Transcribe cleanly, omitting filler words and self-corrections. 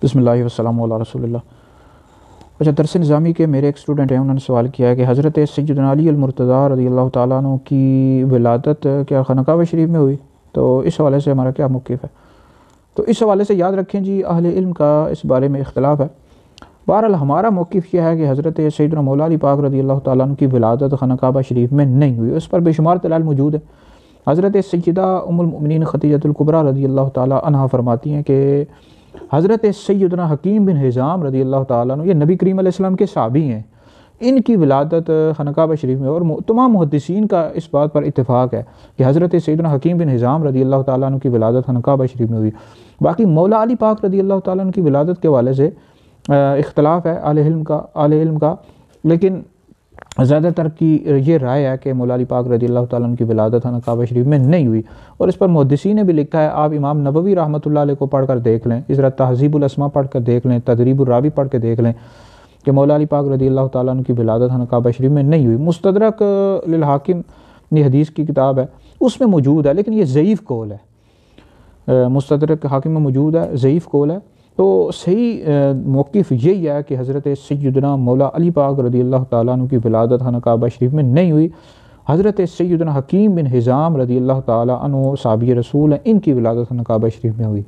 بسم اللہ والسلام علی رسول اللہ۔ اچھا، درس نظامی کے میرے ایک اسٹوڈنٹ ہیں، انہوں نے سوال کیا ہے کہ حضرت سیدنا علی المرتضیٰ رضی اللہ تعالیٰ عنہ کی ولادت کیا خانہ کعبہ شریف میں ہوئی؟ تو اس حوالے سے ہمارا کیا موقف ہے؟ تو اس حوالے سے یاد رکھیں جی، اہل علم کا اس بارے میں اختلاف ہے۔ بہرحال ہمارا موقف یہ ہے کہ حضرت سیدنا مولا علی پاک رضی اللہ تعالیٰ عنہ کی ولادت خانہ کعبہ شریف میں نہیں ہوئی، اس پر بے شمار دلائل موجود ہیں۔ حضرت سیدہ ام المؤمنین خدیجہ الکبریٰ رضی اللہ تعالیٰ عنہا فرماتی ہیں کہ حضرت سیدنا حکیم بن حزام رضی اللہ تعالیٰ عنہ، یہ نبی کریم علیہ السلام کے صحابی ہیں، ان کی ولادت خانہ کعبہ شریف میں، اور تمام محدثین کا اس بات پر اتفاق ہے کہ حضرت سیدنا حکیم بن حزام رضی اللہ تعالیٰ عنہ کی ولادت خانہ کعبہ شریف میں ہوئی۔ باقی مولا علی پاک رضی اللہ تعالیٰ عنہ کی ولادت کے حوالے سے اختلاف ہے اہل علم کا، لیکن زیادہ تر کی یہ رائے ہے کہ مولا علی پاک رضی اللہ تعالیٰ عنہ کی ولادت خانہ کعبہ شریف میں نہیں ہوئی، اور اس پر محدثین نے بھی لکھا ہے۔ آپ امام نووی رحمۃ اللہ علیہ کو پڑھ کر دیکھ لیں، اس طرح تہذیب الاسماء پڑھ کر دیکھ لیں، تدریب الراوی پڑھ کے دیکھ لیں کہ مولا علی پاک رضی اللہ تعالیٰ عنہ کی ولادت خانہ کعبہ شریف میں نہیں ہوئی۔ مستدرک للحاکم یہ حدیث کی کتاب ہے، اس میں موجود ہے، لیکن یہ ضعیف قول ہے۔ مستدرک حاکم میں موجود ہے، ضعیف قول ہے۔ تو صحیح موقف یہی ہے کہ حضرت سیدنا مولا علی پاک رضی اللہ تعالیٰ عنہ کی ولادت خانہ کعبہ شریف میں نہیں ہوئی۔ حضرت سیدنا حکیم بن حزام رضی اللہ تعالیٰ عنہ صحابی رسول ہیں، ان کی ولادت خانہ کعبہ شریف میں ہوئی۔